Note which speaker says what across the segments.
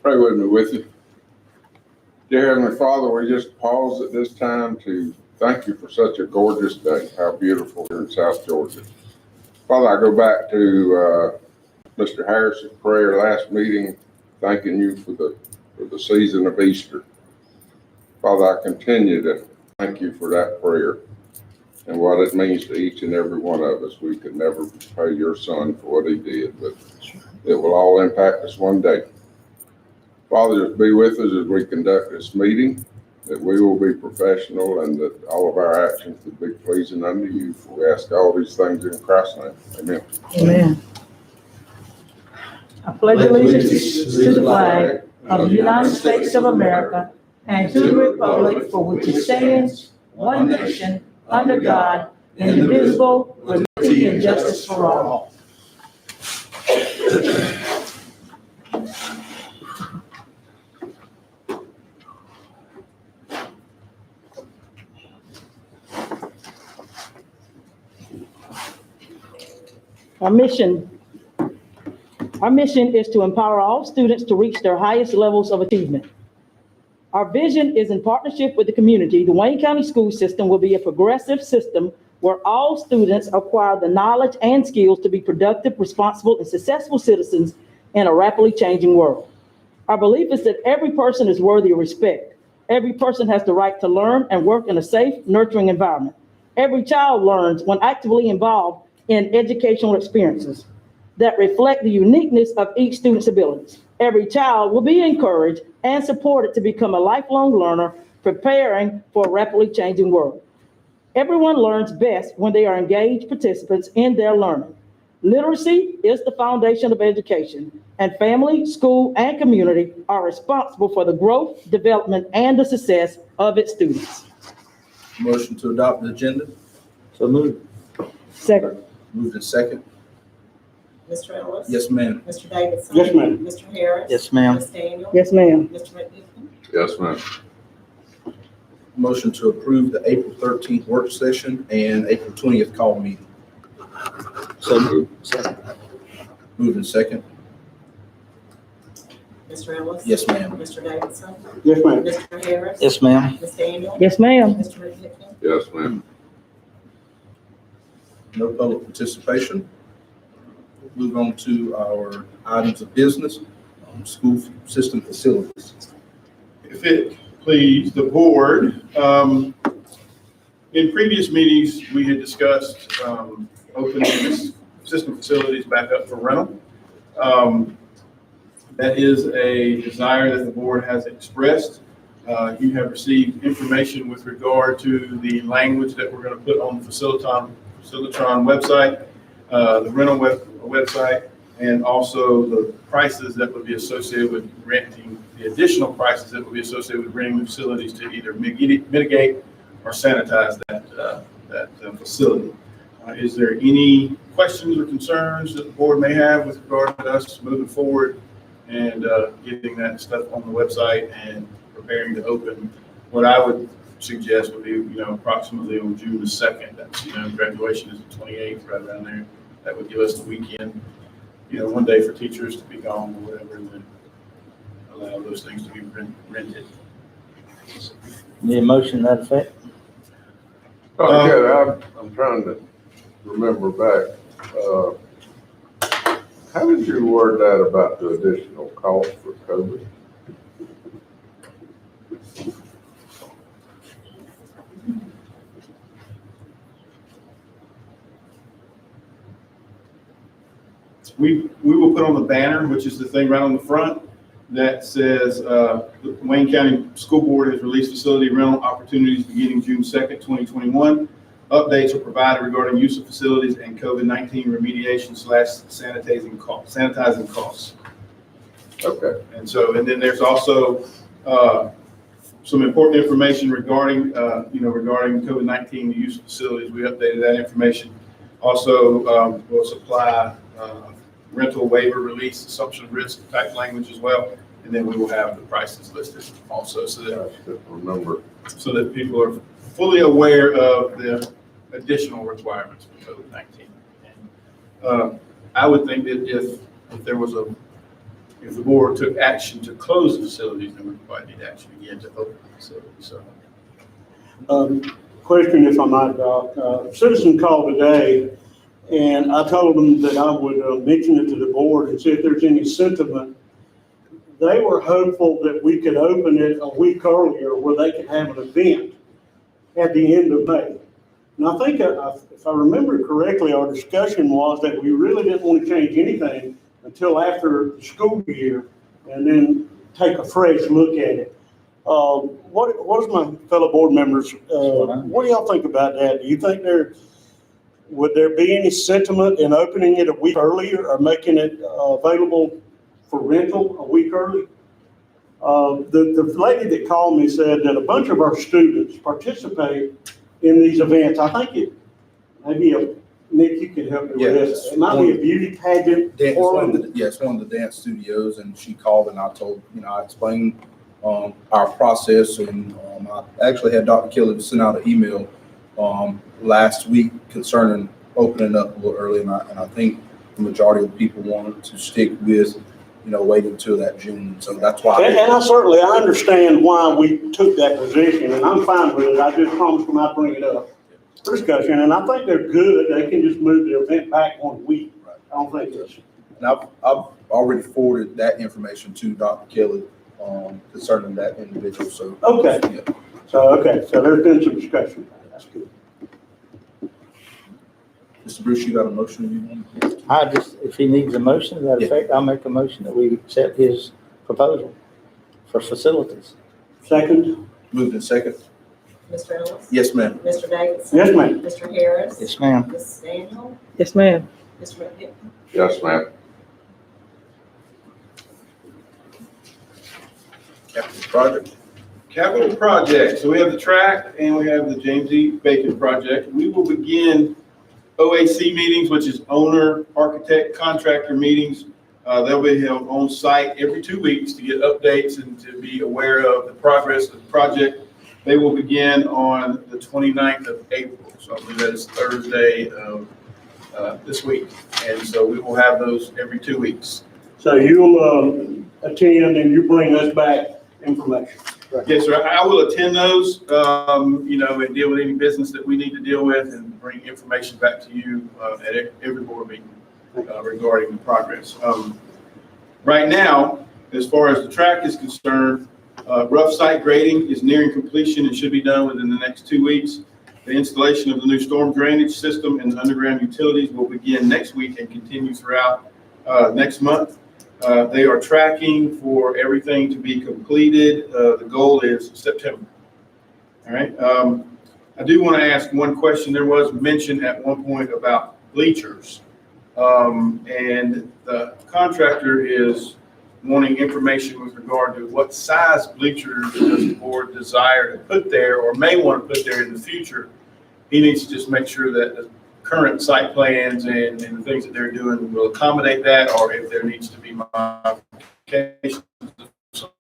Speaker 1: Pray with me with you. Dear Heavenly Father, we just pause at this time to thank you for such a gorgeous day. How beautiful here in South Georgia. Father, I go back to Mr. Harris's prayer last meeting, thanking you for the season of Easter. Father, I continue to thank you for that prayer and what it means to each and every one of us. We could never pay your son for what he did, but it will all impact us one day. Father, just be with us as we conduct this meeting, that we will be professional and that all of our actions will be pleasing unto you. For we ask all these things in Christ's name. Amen.
Speaker 2: Amen. I pledge allegiance to the flag of the United States of America and to the republic for which it stands, one nation, under God, indivisible, with liberty and justice for all. Our mission is to empower all students to reach their highest levels of achievement. Our vision is in partnership with the community. The Wayne County school system will be a progressive system where all students acquire the knowledge and skills to be productive, responsible, and successful citizens in a rapidly changing world. Our belief is that every person is worthy of respect. Every person has the right to learn and work in a safe, nurturing environment. Every child learns when actively involved in educational experiences that reflect the uniqueness of each student's abilities. Every child will be encouraged and supported to become a lifelong learner, preparing for a rapidly changing world. Everyone learns best when they are engaged participants in their learning. Literacy is the foundation of education, and family, school, and community are responsible for the growth, development, and the success of its students.
Speaker 3: Motion to adopt the agenda.
Speaker 4: So moved.
Speaker 2: Second.
Speaker 3: Moved in second.
Speaker 5: Mr. Ellis?
Speaker 3: Yes, ma'am.
Speaker 5: Mr. Davidson?
Speaker 4: Yes, ma'am.
Speaker 5: Mr. Harris?
Speaker 4: Yes, ma'am.
Speaker 5: Ms. Daniel?
Speaker 2: Yes, ma'am.
Speaker 5: Mr. McNichol?
Speaker 1: Yes, ma'am.
Speaker 3: Motion to approve the April 13th work session and April 20th call meeting.
Speaker 4: So moved. Second.
Speaker 3: Moved in second.
Speaker 5: Mr. Ellis?
Speaker 3: Yes, ma'am.
Speaker 5: Mr. Davidson?
Speaker 4: Yes, ma'am.
Speaker 5: Mr. Harris?
Speaker 4: Yes, ma'am.
Speaker 5: Ms. Daniel?
Speaker 2: Yes, ma'am.
Speaker 5: Mr. McNichol?
Speaker 1: Yes, ma'am.
Speaker 3: No public participation. Move on to our items of business, school system facilities.
Speaker 6: If it please the board, in previous meetings, we had discussed opening this system facilities back up for rental. That is a desire that the board has expressed. You have received information with regard to the language that we're going to put on the Facilitron website, the rental website, and also the prices that would be associated with renting, the additional prices that would be associated with renting the facilities to either mitigate or sanitize that facility. Is there any questions or concerns that the board may have with regard to us moving forward and getting that stuff on the website and preparing to open? What I would suggest would be, approximately on June the 2nd. That's, graduation is the 28th, right around there. That would give us the weekend, one day for teachers to be gone or whatever, and then allow those things to be rented.
Speaker 4: Need a motion to that effect?
Speaker 1: Oh, yeah, I'm trying to remember back. How did you word that about the additional cost for COVID?
Speaker 6: We will put on the banner, which is the thing right on the front, that says the Wayne County School Board has released facility rental opportunities beginning June 2nd, 2021. Updates are provided regarding use of facilities and COVID-19 remediation / sanitizing costs.
Speaker 1: Okay.
Speaker 6: And then there's also some important information regarding, regarding COVID-19, the use of facilities. We updated that information. Also, we'll supply rental waiver release, assumption of risk type language as well. And then we will have the prices listed also so that people are fully aware of the additional requirements for COVID-19. I would think that if there was a if the board took action to close the facilities, then we probably need action again to open the facility, so.
Speaker 7: Question if I might, Doc. Citizen called today, and I told them that I would mention it to the board and see if there's any sentiment. They were hopeful that we could open it a week earlier where they could have an event at the end of May. And I think, if I remember correctly, our discussion was that we really didn't want to change anything until after the school year and then take a fresh look at it. What is my fellow board members, what do y'all think about that? Do you think would there be any sentiment in opening it a week earlier or making it available for rental a week early? The lady that called me said that a bunch of our students participate in these events. I think Nick, you can help me with this. It might be a beauty pageant.
Speaker 3: It's one of the dance studios, and she called and I explained our process, and I actually had Dr. Kelly send out an email last week concerning opening up a little early, and I think the majority of the people wanted to stick with, waiting until that June. So that's why.
Speaker 7: And I understand why we took that position, and I'm fine with it. I just promised them I'd bring it up for discussion, and I think they're good. They can just move the event back 1 week.
Speaker 3: Right.
Speaker 7: I don't think it's.
Speaker 3: And I've already forwarded that information to Dr. Kelly concerning that individual. So
Speaker 7: Okay.
Speaker 3: Yeah.
Speaker 7: So there's been some discussion. That's good.
Speaker 3: Mr. Bruce, you got a motion you want?
Speaker 4: if he needs a motion to that
Speaker 3: Yeah.
Speaker 4: effect, I'll make a motion that we accept his proposal for facilities.
Speaker 7: Second?
Speaker 3: Moved in second.
Speaker 5: Mr. Ellis?
Speaker 3: Yes, ma'am.
Speaker 5: Mr. Davidson?
Speaker 7: Yes, ma'am.
Speaker 5: Mr. Harris?
Speaker 4: Yes, ma'am.
Speaker 5: Ms. Daniel?
Speaker 2: Yes, ma'am.
Speaker 5: Mr. McNichol?
Speaker 1: Yes, ma'am.
Speaker 3: Capital project.
Speaker 6: Capital project, so we have the track and we have the James E. Bacon project. We will begin OAC meetings, which is owner, architect, contractor meetings. They'll be held on site every 2 weeks to get updates and to be aware of the progress of the project. They will begin on the 29th of April, so I believe that is Thursday of this week. And so we will have those every 2 weeks.
Speaker 7: So you'll attend and you bring us back information.
Speaker 6: Yes, sir. I will attend those, and deal with any business that we need to deal with and bring information back to you at every board meeting regarding the progress. Right now, as far as the track is concerned, rough site grading is nearing completion and should be done within the next 2 weeks. The installation of the new storm drainage system and underground utilities will begin next week and continue throughout next month. They are tracking for everything to be completed. The goal is September. All right. I do want to ask one question. There was mention at one point about bleachers. And the contractor is wanting information with regard to what size bleachers does the board desire to put there or may want to put there in the future. He needs to just make sure that the current site plans and the things that they're doing will accommodate that, or if there needs to be modifications of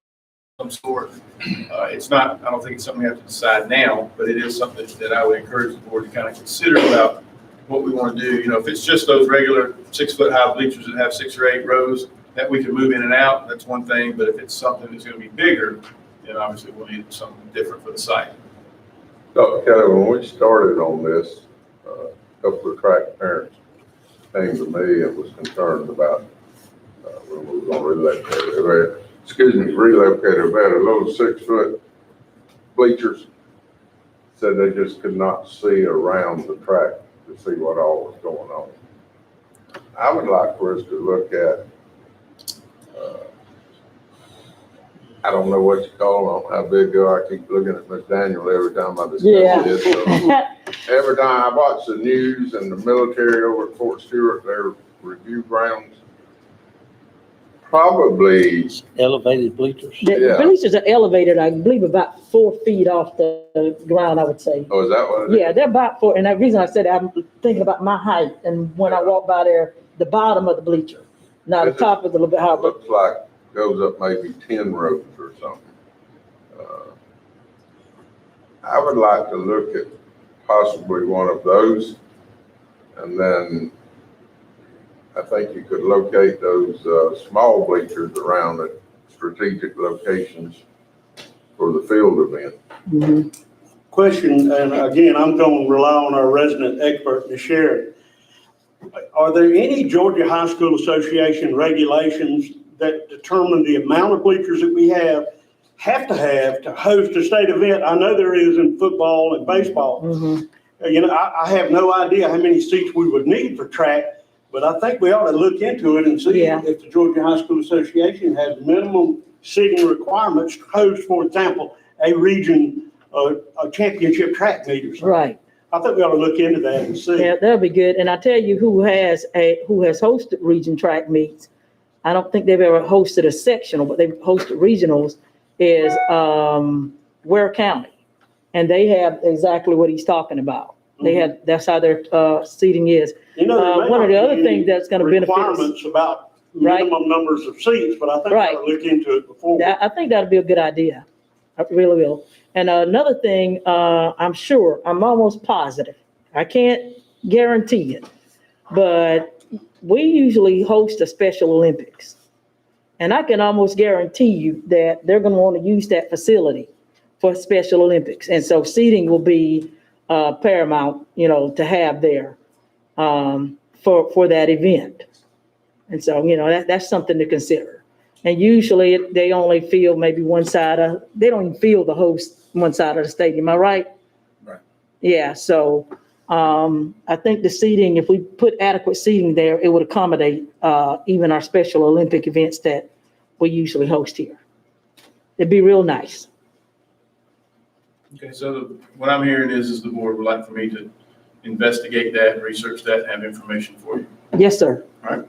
Speaker 6: some sort. It's not, I don't think it's something we have to decide now, but it is something that I would encourage the board to kind of consider about what we want to do. If it's just those regular 6 foot high bleachers that have 6 or 8 rows that we can move in and out, that's one thing. But if it's something that's going to be bigger, then obviously we'll need something different for the site.
Speaker 1: Dr. Kelly, when we started on this, a couple of track parents came to me and was concerned about when we were going to relocate it. We had a little 6 foot bleachers. Said they just could not see around the track to see what all was going on. I would like for us to look at, I don't know what you call them, how big they are. I keep looking at Miss Daniel every time I discuss this. So every time I watch the news and the military over at Fort Stewart, their review grounds, probably.
Speaker 4: Elevated bleachers.
Speaker 2: The
Speaker 1: Yeah.
Speaker 2: bleachers are elevated, I believe, about 4 feet off the ground, I would say.
Speaker 1: Oh, is that what it is?
Speaker 2: Yeah, they're about 4, and the reason I said I'm thinking about my height, and when I walk by there, the bottom of the bleacher. Now, the top is a little bit higher, but
Speaker 1: Looks like goes up maybe 10 rows or something. I would like to look at possibly one of those. And then I think you could locate those, small bleachers around at strategic locations for the field event.
Speaker 2: Mhm.
Speaker 7: Question, and again, I'm going to rely on our resident expert, Ms. Sharon. Are there any Georgia High School Association regulations that determine the amount of bleachers that we have to host a state event? I know there is in football and baseball.
Speaker 2: Mhm.
Speaker 7: You know, I have no idea how many seats we would need for track, but I think we ought to look into it and see
Speaker 2: Yeah.
Speaker 7: if the Georgia High School Association has minimum seating requirements to host, for example, a region, a championship track meet or something.
Speaker 2: Right.
Speaker 7: I think we ought to look into that and see.
Speaker 2: Yeah, that'd be good. And I tell you who has hosted region track meets. I don't think they've ever hosted a sectional, but they've hosted regionals is, Ware County. And they have exactly what he's talking about. They have, that's how their, seating is.
Speaker 7: You know, there may
Speaker 2: one of the
Speaker 7: not
Speaker 2: other
Speaker 7: be
Speaker 2: things that's gonna benefit us-
Speaker 7: requirements about
Speaker 2: Right.
Speaker 7: minimum numbers of seats, but I think we
Speaker 2: Right.
Speaker 7: ought to look into it before.
Speaker 2: I think that'd be a good idea. I really will. And another thing, I'm almost positive. I can't guarantee it, but we usually host a Special Olympics. And I can almost guarantee you that they're gonna wanna use that facility for Special Olympics. And so seating will be, paramount, to have there, for that event. And so, that's something to consider. And usually they only field maybe they don't even field the host one side of the stadium, am I right?
Speaker 3: Right.
Speaker 2: Yeah, so, I think the seating, if we put adequate seating there, it would accommodate, even our Special Olympic events that we usually host here. It'd be real nice.
Speaker 6: Okay, so what I'm hearing is the board would like for me to investigate that, research that, and have information for you.
Speaker 2: Yes, sir.
Speaker 6: All right.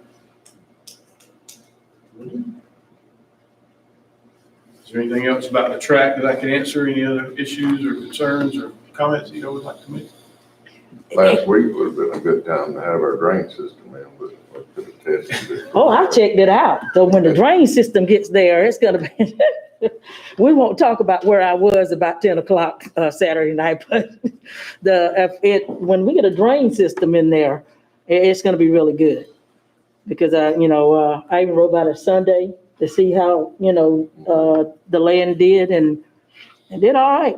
Speaker 6: Is there anything else about the track that I can answer? Any other issues or concerns or comments you would like to make?
Speaker 1: Last week would have been a good time to have our drain system in, but we could have tested it.
Speaker 2: Oh, I checked it out. So when the drain system gets there, it's gonna be, we won't talk about where I was about 10 o'clock, Saturday night, but when we get a drain system in there, it's gonna be really good. Because I even rode by it Sunday to see how, the land did and did all right.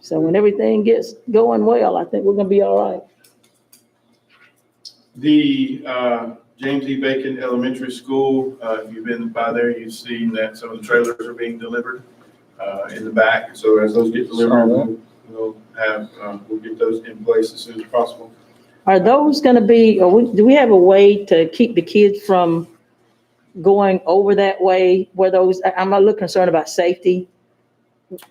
Speaker 2: So when everything gets going well, I think we're gonna be all right.
Speaker 6: The James E. Bacon Elementary School, if you've been by there, you've seen that some of the trailers are being delivered in the back. So as those get delivered, we'll get those in place as soon as possible.
Speaker 2: Are those gonna be, do we have a way to keep the kids from going over that way where I'm a little concerned about safety.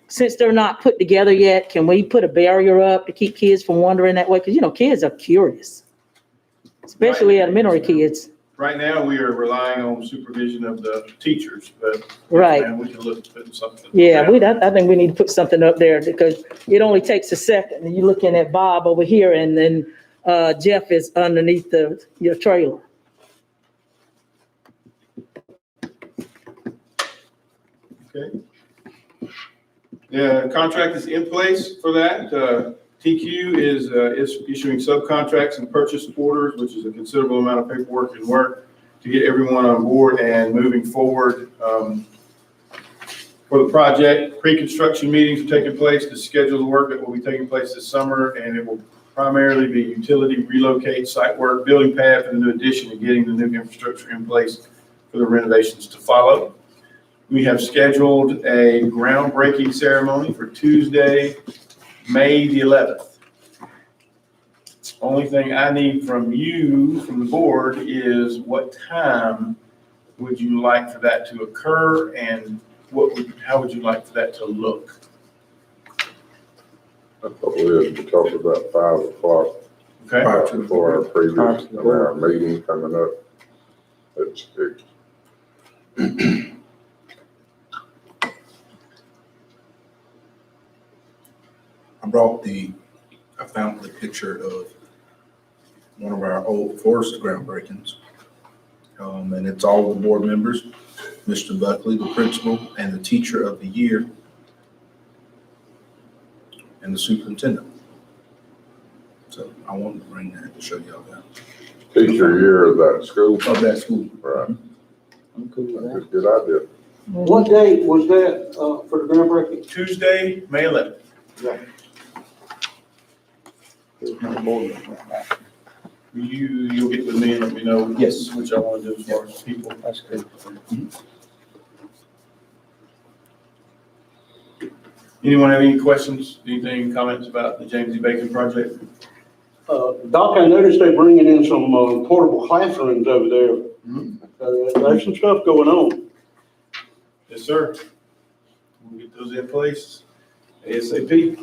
Speaker 2: Since they're not put together yet, can we put a barrier up to keep kids from wandering that way? Because, kids are curious, especially
Speaker 6: Right.
Speaker 2: elementary kids.
Speaker 6: Right now, we are relying on supervision of the teachers, but.
Speaker 2: Right.
Speaker 6: And we can look at putting something.
Speaker 2: Yeah, I think we need to put something up there because it only takes a second. And you're looking at Bob over here and then Jeff is underneath your trailer.
Speaker 6: Okay. The contract is in place for that. TQ is issuing subcontracts and purchase orders, which is a considerable amount of paperwork and work to get everyone on board and moving forward for the project. Pre-construction meetings are taking place to schedule the work that will be taking place this summer, and it will primarily be utility relocate, site work, building pad for the new addition, and getting the new infrastructure in place for the renovations to follow. We have scheduled a groundbreaking ceremony for Tuesday, May the 11th. Only thing I need from you, from the board, is what time would you like for that to occur and how would you like for that to look?
Speaker 1: I thought we had talked about 5 o'clock.
Speaker 6: Okay?
Speaker 1: Before our previous, our meeting coming up at 6.
Speaker 3: I found the picture of one of our old forest groundbreakings. And it's all the board members, Mr. Buckley, the principal, and the teacher of the year, and the superintendent. So I wanted to bring that to show y'all that.
Speaker 1: Teacher year of that school.
Speaker 3: of that school.
Speaker 1: Right.
Speaker 4: I'm cool with
Speaker 1: That's a
Speaker 4: that.
Speaker 1: good idea.
Speaker 7: What date was that, for the groundbreaking?
Speaker 6: Tuesday, May 11th.
Speaker 4: There's no board meeting right now.
Speaker 6: You'll get with me and let me know.
Speaker 3: Yes.
Speaker 6: Which I want to do as far as people.
Speaker 4: That's good.
Speaker 6: Anyone have any questions, anything, comments about the James E. Bacon project?
Speaker 7: Doc, I noticed they're bringing in some portable classrooms over there.
Speaker 6: Mhm.
Speaker 7: There's some stuff going on.
Speaker 6: Yes, sir. We'll get those in place ASAP.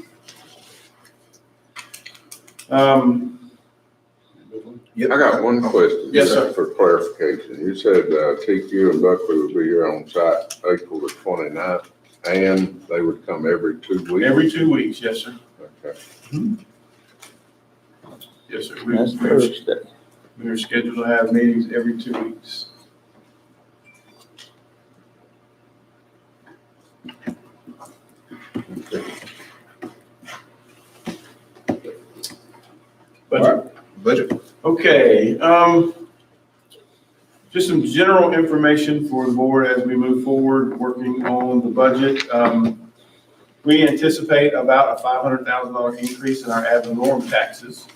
Speaker 3: Yep.
Speaker 1: I got one question.
Speaker 6: Yes, sir.
Speaker 1: For clarification. You said, TQ and Buckley would be here on site April the 29th, and they would come every 2 weeks?
Speaker 6: Every 2 weeks, yes, sir.
Speaker 1: Okay.
Speaker 6: Yes, sir.
Speaker 4: That's Thursday.
Speaker 6: We're scheduled to have meetings every 2 weeks. Budget.
Speaker 3: Budget.
Speaker 6: Okay, just some general information for the board as we move forward, working on the budget. We anticipate about a $500,000 increase in our ad valorem taxes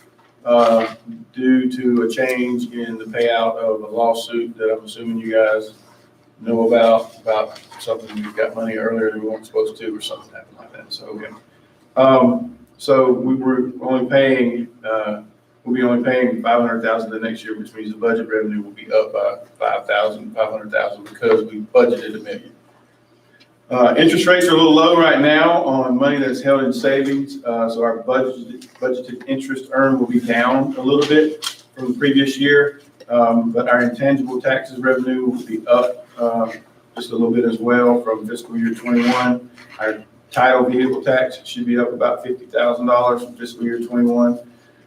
Speaker 6: due to a change in the payout of a lawsuit that I'm assuming you guys know about something we got money earlier than we weren't supposed to, or something happened like that. So, okay. So we were only paying, we'll be only paying $500,000 the next year, which means the budget revenue will be up by $500,000 because we budgeted $1 million. Interest rates are a little low right now on money that's held in savings, so our budgeted interest earned will be down a little bit from the previous year, but our intangible taxes revenue will be up just a little bit as well from fiscal year 21. Our title vehicle tax should be up about $50,000 from fiscal year 21.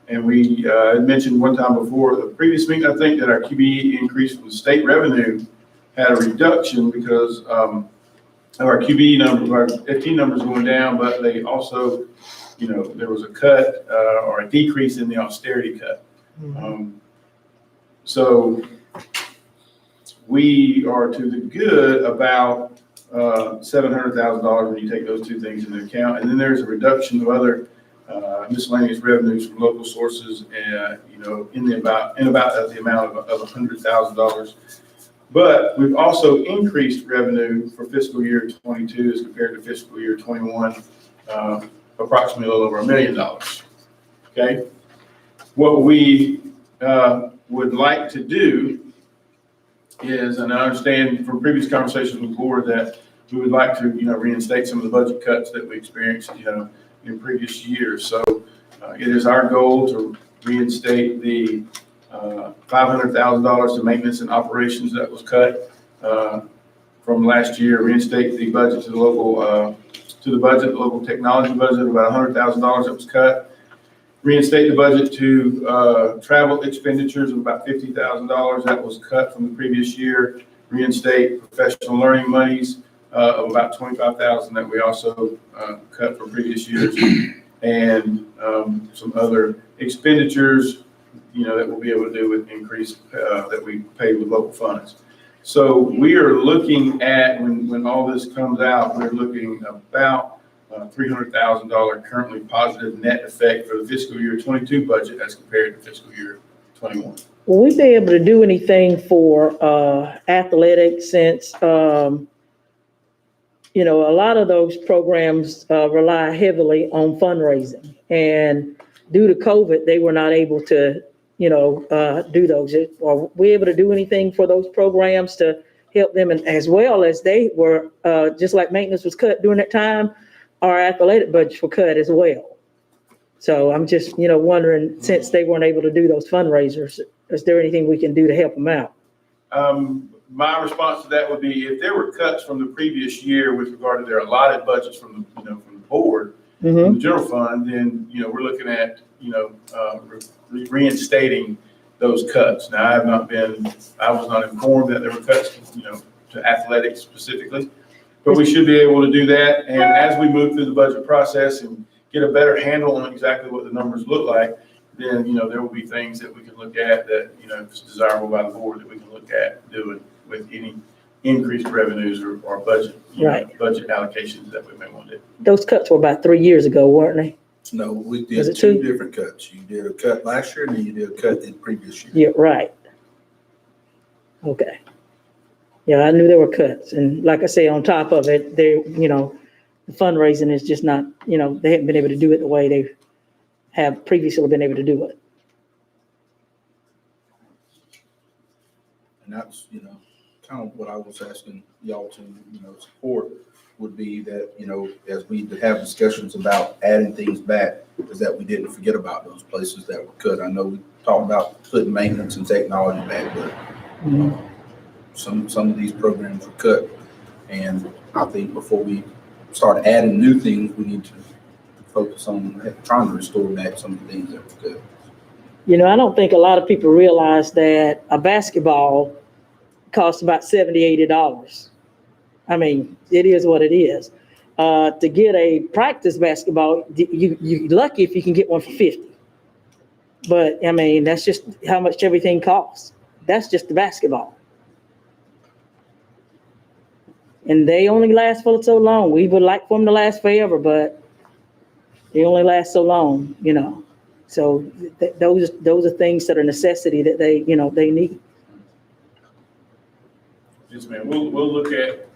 Speaker 6: And we had mentioned one time before the previous meeting, I think, that our QBE increase from the state revenue had a reduction because of our QBE number, our FT numbers going down, but they also, you know, there was a cut or a decrease in the austerity cut. So we are to the good about $700,000 when you take those two things into account. And then there's a reduction of other miscellaneous revenues from local sources, you know, in about the amount of $100,000. But we've also increased revenue for fiscal year 22 as compared to fiscal year 21, approximately a little over $1 million. Okay. What we would like to do is, and I understand from previous conversations with the board that we would like to, you know, reinstate some of the budget cuts that we experienced, you know, in previous years. So it is our goal to reinstate the $500,000 to maintenance and operations that was cut from last year, reinstate the budget to the local local technology budget of about $100,000 that was cut, reinstate the budget to travel expenditures of about $50,000 that was cut from the previous year, reinstate professional learning monies of about $25,000 that we also cut from previous years, and some other expenditures, you know, that we'll be able to do with increase that we pay with local funds. So we are looking at, when all this comes out, we're looking about $300,000 currently positive net effect for the fiscal year 22 budget as compared to fiscal year 21.
Speaker 2: Will we be able to do anything for athletics since, you know, a lot of those programs rely heavily on fundraising, and due to COVID, they were not able to, you know, do those. Are we able to do anything for those programs to help them? And as well as they were, just like maintenance was cut during that time, our athletic budgets were cut as well. So I'm just, you know, wondering, since they weren't able to do those fundraisers, is there anything we can do to help them out?
Speaker 6: My response to that would be, if there were cuts from the previous year with regard to their allotted budgets from the, you know, from the board, from the general fund, then, you know, we're looking at, you know, reinstating those cuts. Now, I was not informed that there were cuts, you know, to athletics specifically, but we should be able to do that. And as we move through the budget process and get a better handle on exactly what the numbers look like, then, there will be things that we can look at that, if it's desirable by the board, that we can look at doing with any increased revenues or budget,
Speaker 2: Right.
Speaker 6: budget allocations that we may want to do.
Speaker 2: Those cuts were about 3 years ago, weren't they?
Speaker 3: No, we
Speaker 2: Was
Speaker 3: did
Speaker 2: it
Speaker 3: two
Speaker 2: two?
Speaker 3: different cuts. You did a cut last year and then you did a cut in previous year.
Speaker 2: Yeah, right. Okay. Yeah, I knew there were cuts. And like I say, on top of it, the fundraising is just not, they haven't been able to do it the way they have previously been able to do it.
Speaker 3: And that's, kind of what I was asking y'all to, support would be that, as we have discussions about adding things back, is that we didn't forget about those places that were cut. I know we talked about putting maintenance and technology back, but some of these programs were cut. And I think before we start adding new things, we need to focus on trying to restore back some of the things that were cut.
Speaker 2: I don't think a lot of people realize that a basketball costs about $70, $80. I mean, it is what it is. To get a practice basketball, you're lucky if you can get one for $50. But I mean, that's just how much everything costs. That's just the basketball. And they only last for so long. We would like for them to last forever, but they only last so long, So those are things that are necessity that they need.
Speaker 6: Yes, ma'am. We'll look at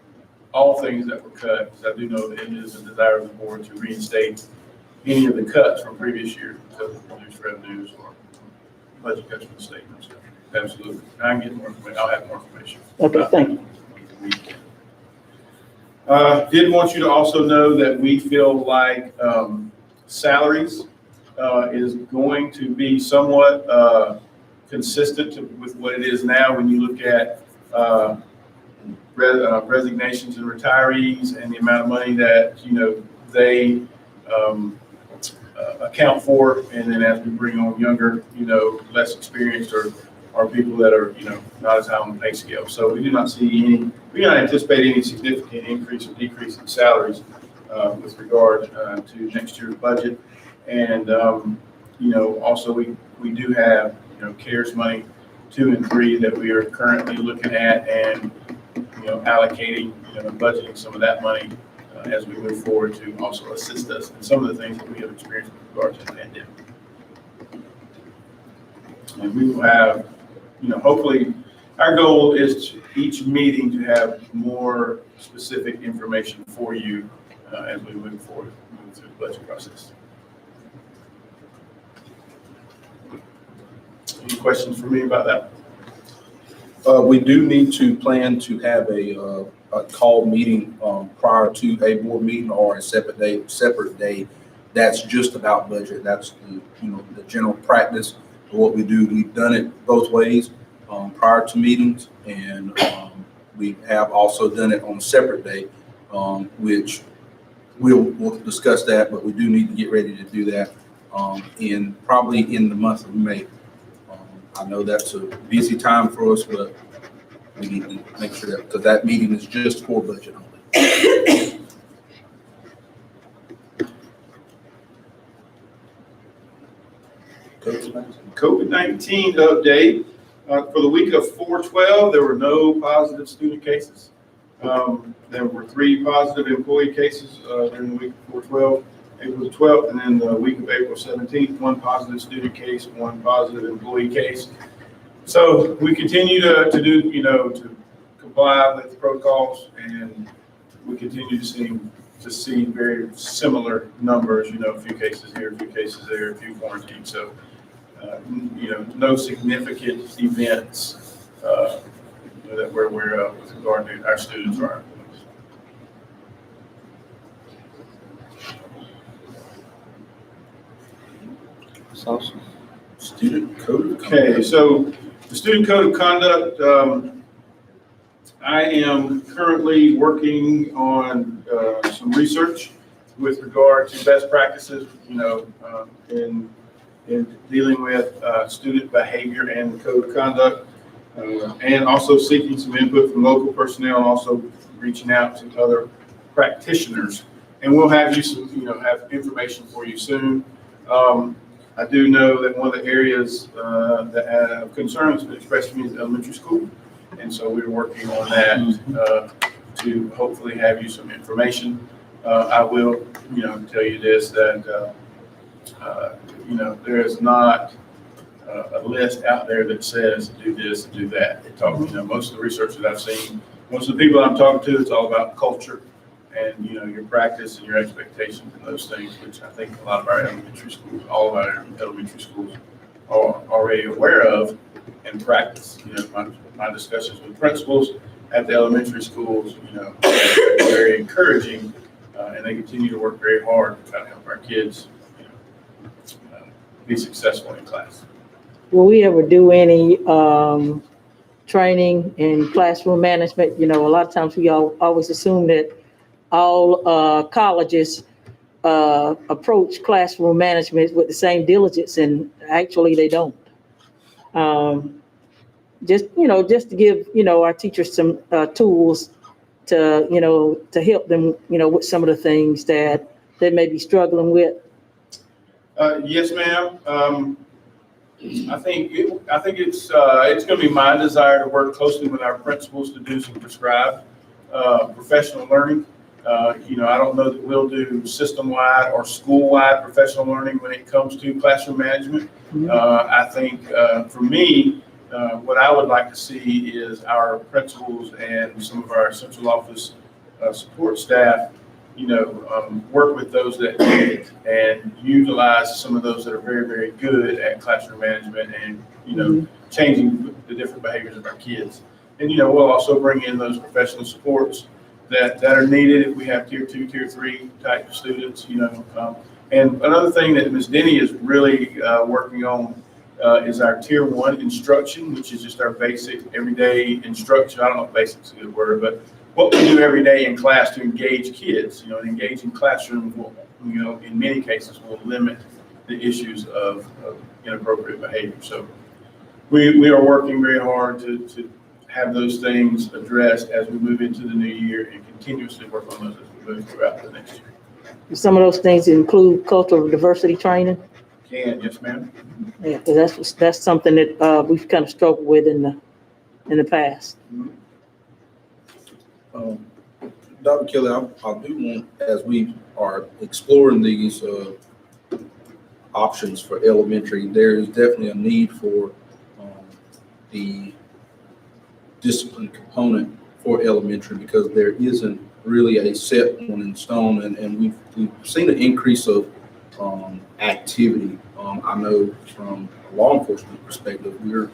Speaker 6: all things that were cut, because I do know that it is a desire of the board to reinstate any of the cuts from previous year to reduce revenues or budget cuts from the state. So, absolutely. I can get more information. I'll have more information.
Speaker 2: Okay, thank you.
Speaker 6: Did want you to also know that we feel like salaries is going to be somewhat consistent with what it is now when you look at resignations and retirees and the amount of money that, they account for. And then as we bring on younger, less experienced or people that are, not as high on the pay scale. So we do not anticipate any significant increase or decrease in salaries with regard to next year's budget. And, also we do have, CARES money 2 and 3 that we are currently looking at and, allocating, budgeting some of that money as we move forward to also assist us in some of the things that we have experienced with regard to the pandemic. And we will have, hopefully our goal is each meeting to have more specific information for you as we move forward through the budget process. Any questions for me about that?
Speaker 3: We do need to plan to have a call meeting prior to a board meeting or a separate day. That's just about budget. That's the general practice of what we do. We've done it both ways prior to meetings, and we have also done it on a separate day, which we'll discuss that. But we do need to get ready to do that probably in the month of May. I know that's a busy time for us, but we need to make sure that, because that meeting is just for budget only.
Speaker 6: COVID-19 update. For the week of 4/12, there were no positive student cases. There were 3 positive employee cases during the week of 4/12. April 12th, and then the week of April 17th, 1 positive student case, 1 positive employee case. So we continue to do, to comply with the protocols, and we continue to see very similar numbers, a few cases here, a few cases there, a few quarantines. So, no significant events that we're aware of with regard to our students or our employees.
Speaker 4: Awesome.
Speaker 3: Student code.
Speaker 6: Okay, so the student code of conduct, I am currently working on some research with regard to best practices, in dealing with student behavior and the code of conduct, and also seeking some input from local personnel, and also reaching out to other practitioners. And we'll have you some, have information for you soon. I do know that one of the areas that have concerns been expressed to me is elementary school. And so we're working on that to hopefully have you some information. I will, tell you this, that, there is not a list out there that says do this, do that. They talk, most of the research that I've seen, most of the people I'm talking to, it's all about culture and, your practice and your expectations and those things, which I think a lot of our elementary schools, all of our elementary schools are already aware of and practice. My discussions with principals at the elementary schools, very encouraging, and they continue to work very hard to try to help our kids, be successful in class.
Speaker 2: Will we ever do any training in classroom management? A lot of times we always assume that all colleges approach classroom management with the same diligence, and actually they don't. Just to give, our teachers some tools to help them, with some of the things that they may be struggling with.
Speaker 6: Yes, ma'am. I think it's going to be my desire to work closely with our principals to do some prescribed professional learning. I don't know that we'll do system-wide or school-wide professional learning when it comes to classroom management. I think for me, what I would like to see is our principals and some of our central office support staff, work with those that need it and utilize some of those that are very, very good at classroom management and, changing the different behaviors of our kids. And, we'll also bring in those professional supports that are needed if we have tier 2, tier 3 type of students, and another thing that Ms. Denny is really working on is our tier 1 instruction, which is just our basic everyday instruction. I don't know if basic is a good word, but what we do every day in class to engage kids, an engaging classroom will, in many cases will limit the issues of inappropriate behavior. So we are working very hard to have those things addressed as we move into the new year and continuously work on those as we move throughout the next year.
Speaker 2: Some of those things include cultural diversity training.
Speaker 6: Yes, ma'am.
Speaker 2: Yeah, because that's something that we've kind of struggled with in the past.
Speaker 3: Dr. Kelly, I do want, as we are exploring these options for elementary, there is definitely a need for the discipline component for elementary, because there isn't really a set one in stone, and we've seen an increase of activity. I know from a law enforcement perspective, we're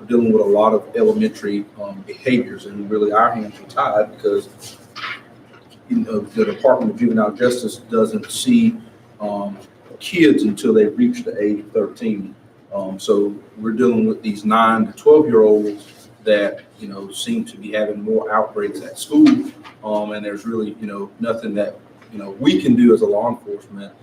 Speaker 3: dealing with a lot of elementary behaviors, and really our hands are tied because the Department of Juvenile Justice doesn't see kids until they reach the age of 13. So we're dealing with these 9 to 12-year-olds that seem to be having more outbreaks at school, and there's really nothing that we can do as a law enforcement.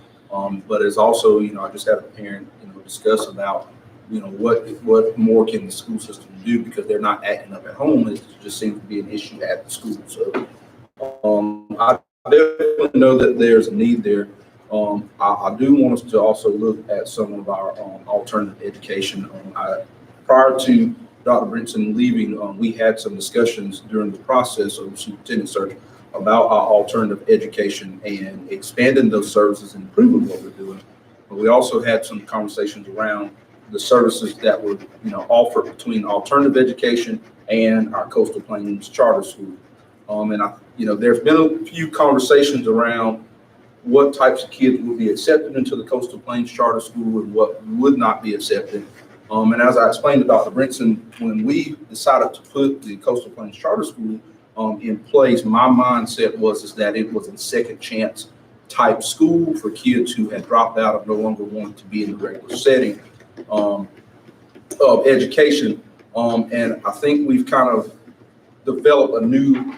Speaker 3: But it's also I just had a parent discuss about what more can the school system do, because they're not acting up at home. It just seems to be an issue at the school. So I definitely know that there's a need there. I do want us to also look at some of our alternative education. Prior to Dr. Brinson leaving, we had some discussions during the process of the superintendent search about our alternative education and expanding those services and improving what we're doing. But we also had some conversations around the services that were offered between alternative education and our Coastal Plains Charter School. And there's been a few conversations around what types of kids will be accepted into the Coastal Plains Charter School and what would not be accepted. And as I explained to Dr. Brinson, when we decided to put the Coastal Plains Charter School in place, my mindset was that it was a second chance type school for kids who had dropped out and no longer wanted to be in the regular setting of education. And I think we've kind of developed a new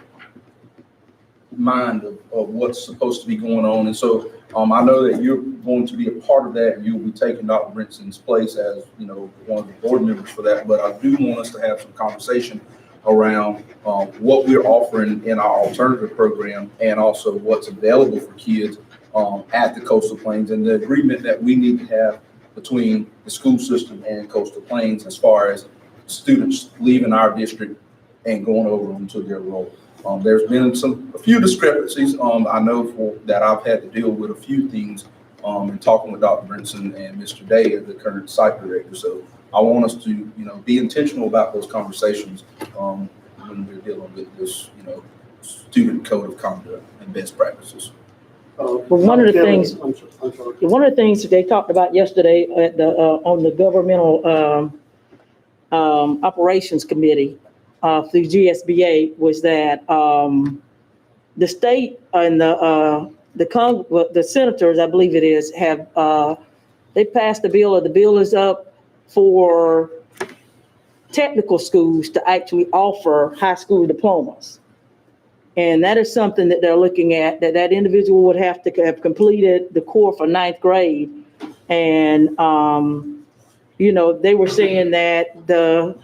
Speaker 3: mind of what's supposed to be going on. And so I know that you're going to be a part of that. You'll be taking Dr. Brinson's place as one of the board members for that. But I do want us to have some conversation around what we're offering in our alternative program and also what's available for kids at the Coastal Plains, and the agreement that we need to have between the school system and Coastal Plains as far as students leaving our district and going over into their role. There's been a few discrepancies. I know that I've had to deal with a few things in talking with Dr. Brinson and Mr. Day, the current site director. So I want us to, be intentional about those conversations when we're dealing with this, student code of conduct and best practices.
Speaker 2: But one of the things-
Speaker 7: I'm sorry.
Speaker 2: One of the things that they talked about yesterday at the, on the governmental, operations committee, through GSBA was that, the state and the senators, I believe it is, have, they passed the bill, or the bill is up for technical schools to actually offer high school diplomas. And that is something that they're looking at, that individual would have to have completed the core for 9th grade. And, they were saying that the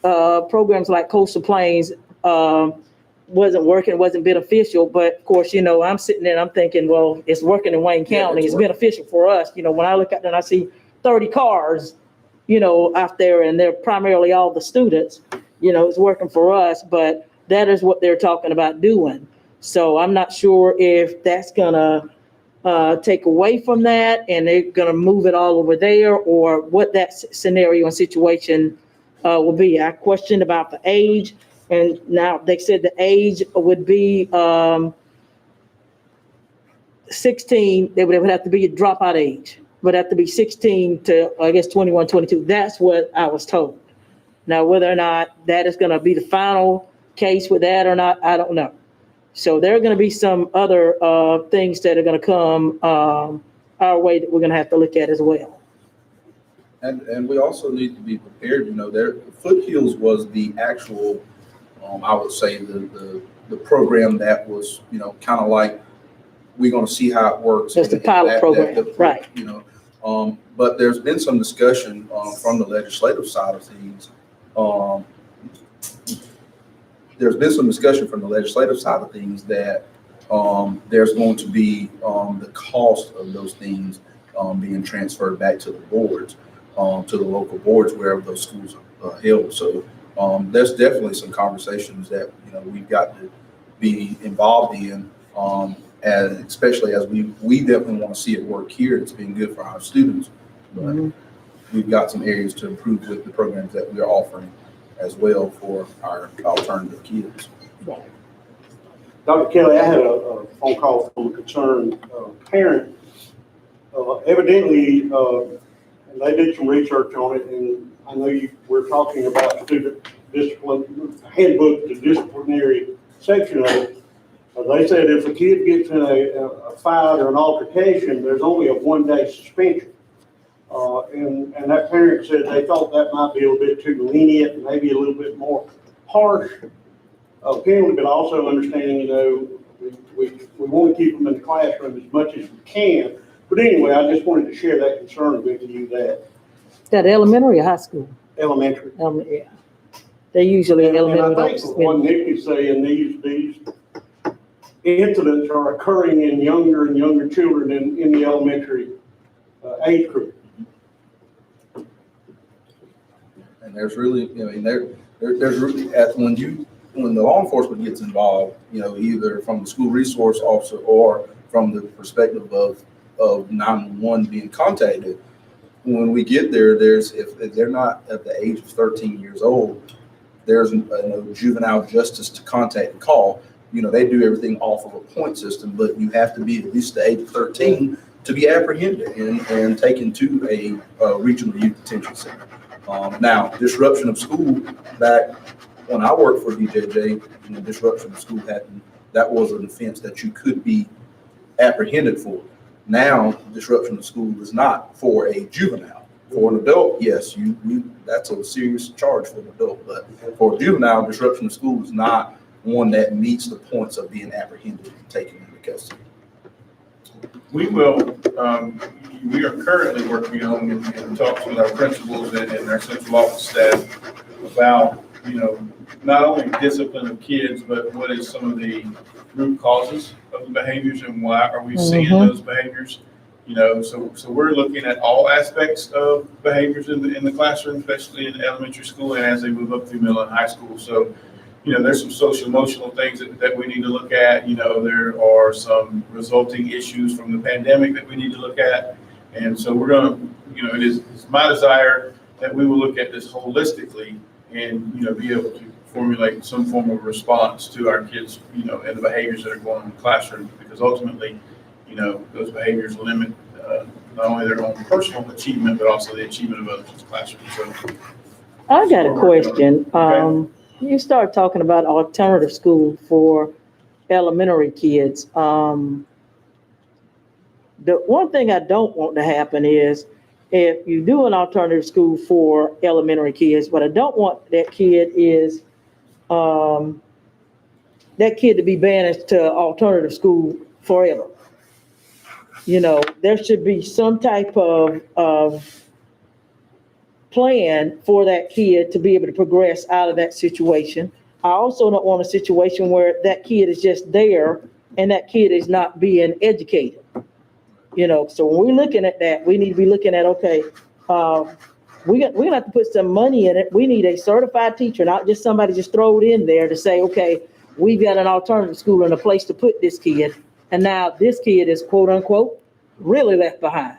Speaker 2: programs like Coastal Plains wasn't working, it wasn't beneficial. But of course, I'm sitting there and I'm thinking, well, it's working in Wayne County. It's beneficial for us. When I look at that and I see 30 cars, out there, and they're primarily all the students, it's working for us. But that is what they're talking about doing. So I'm not sure if that's gonna take away from that and they're gonna move it all over there, or what that scenario and situation will be. I questioned about the age, and now they said the age would be 16. They would have to be a dropout age, would have to be 16 to, I guess, 21, 22. That's what I was told. Now, whether or not that is gonna be the final case with that or not, I don't know. So there are going to be some other things that are going to come our way that we're going to have to look at as well.
Speaker 3: And we also need to be prepared. Foothills was the actual, I would say the program that was, kind of like, we're going to see how it works.
Speaker 2: Just the pilot program, right?
Speaker 3: But there's been some discussion from the legislative side of things. There's been some discussion from the legislative side of things that there's going to be the cost of those things being transferred back to the boards, to the local boards wherever those schools are held. So there's definitely some conversations that we've got to be involved in, and especially as we definitely want to see it work here. It's been good for our students, but we've got some areas to improve with the programs that we are offering as well for our alternative kids.
Speaker 7: Dr. Kelly, I had a phone call from a concerned parent. Evidently, and they did some research on it, and I know we're talking about student discipline, handbook, the disciplinary section of it. They said if a kid gets in a fight or an altercation, there's only a 1-day suspension. And that parent said they thought that might be a little bit too lenient, maybe a little bit more harsh penalty, but also understanding, we want to keep them in the classroom as much as we can. But anyway, I just wanted to share that concern with you
Speaker 2: That elementary or high school?
Speaker 7: elementary.
Speaker 2: Yeah. They usually
Speaker 7: And
Speaker 2: elementary.
Speaker 7: I think from what Nick is saying, these incidents are occurring in younger and younger children in the elementary age group.
Speaker 3: And there's really, there's really, when the law enforcement gets involved, either from the school resource officer or from the perspective of 911 being contacted, when we get there, if they're not at the age of 13 years old, there's no juvenile justice to contact and call. They do everything off of a point system, but you have to be at least the age of 13 to be apprehended and taken to a regional youth detention center. Now, disruption of school, back when I worked for DJJ, disruption of school happened. That was an offense that you could be apprehended for. Now, disruption of school is not for a juvenile. For an adult, yes, that's a serious charge for an adult. But for a juvenile, disruption of school is not one that meets the points of being apprehended and taken into custody.
Speaker 6: We are currently working on and talks with our principals and our central office staff about, not only discipline of kids, but what is some of the root causes of the behaviors and why are we seeing those behaviors? So we're looking at all aspects of behaviors in the classroom, especially in elementary school and as they move up through middle and high school. So, there's some social emotional things that we need to look at. There are some resulting issues from the pandemic that we need to look at. And so we're going to, it's my desire that we will look at this holistically and, be able to formulate some form of response to our kids, and the behaviors that are going on in the classroom, because ultimately, those behaviors limit not only their own personal achievement, but also the achievement of others in the classroom. So
Speaker 2: I got a question. You started talking about alternative school for elementary kids. The one thing I don't want to happen is if you do an alternative school for elementary kids, what I don't want that kid is that kid to be banished to alternative school forever. There should be some type of plan for that kid to be able to progress out of that situation. I also don't want a situation where that kid is just there and that kid is not being educated. So when we're looking at that, we need to be looking at, okay, we're gonna have to put some money in it. We need a certified teacher, not just somebody just throw it in there to say, okay, we've got an alternative school and a place to put this kid. And now this kid is quote unquote really left behind.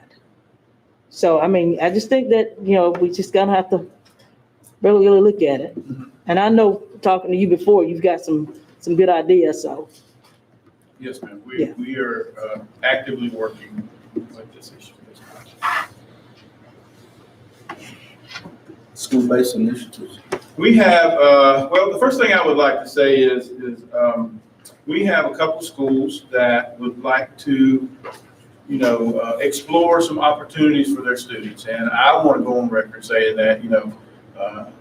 Speaker 2: So, I just think that, we just gonna have to really look at it. And I know talking to you before, you've got some good ideas, so.
Speaker 6: yes, ma'am,
Speaker 2: Yeah.
Speaker 6: we are actively working with this issue.
Speaker 3: School-based initiatives.
Speaker 6: We have, the first thing I would like to say is we have a couple schools that would like to, explore some opportunities for their students. And I want to go on record saying that,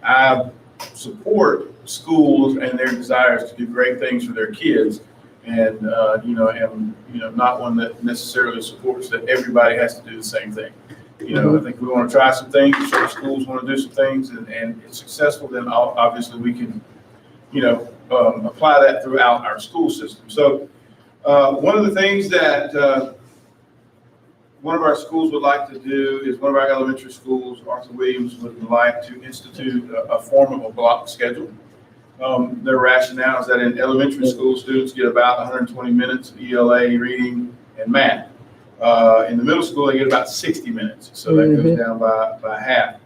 Speaker 6: I support schools and their desires to do great things for their kids. And, am not one that necessarily supports that everybody has to do the same thing. I think we want to try some things, certain schools want to do some things, and it's successful, then obviously we can, apply that throughout our school system. So one of the things that one of our schools would like to do is one of our elementary schools, Arthur Williams, would like to institute a form of a block schedule. Their rationale is that in elementary school, students get about 120 minutes of ELA, reading, and math. In the middle school, they get about 60 minutes, so that goes down by half.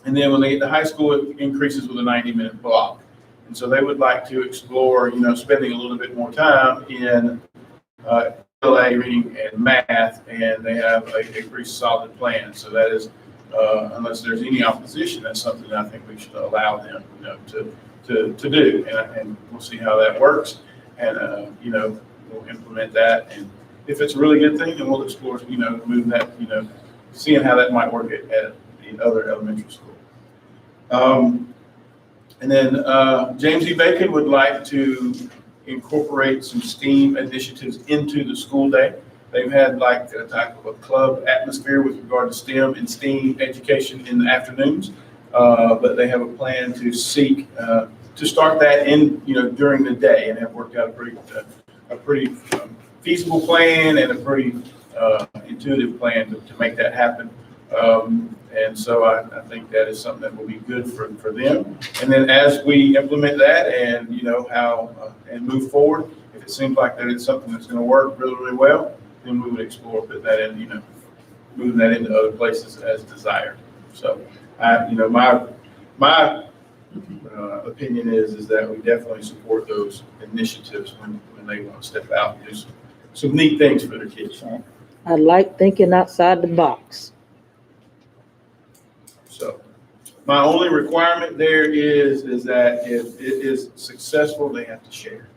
Speaker 6: And then when they get to high school, it increases with a 90-minute block. And so they would like to explore, spending a little bit more time in ELA, reading, and math, and they have a pretty solid plan. So that is, unless there's any opposition, that's something that I think we should allow them, to do. And we'll see how that works, and we'll implement that. And if it's a really good thing, then we'll explore, moving that, seeing how that might work at the other elementary school. And then James E. Bacon would like to incorporate some STEAM initiatives into the school day. They've had like a type of a club atmosphere with regard to STEM and STEAM education in the afternoons, but they have a plan to seek to start that in during the day, and have worked out a pretty feasible plan and a pretty intuitive plan to make that happen. And so I think that is something that will be good for them. And then as we implement that and and move forward, if it seems like that it's something that's going to work really, really well, then we would explore putting that in, moving that into other places as desired. So my opinion is that we definitely support those initiatives when they want to step out and do some neat things for their kids.
Speaker 2: I like thinking outside the box.
Speaker 6: So my only requirement there is that if it is successful, they have to share.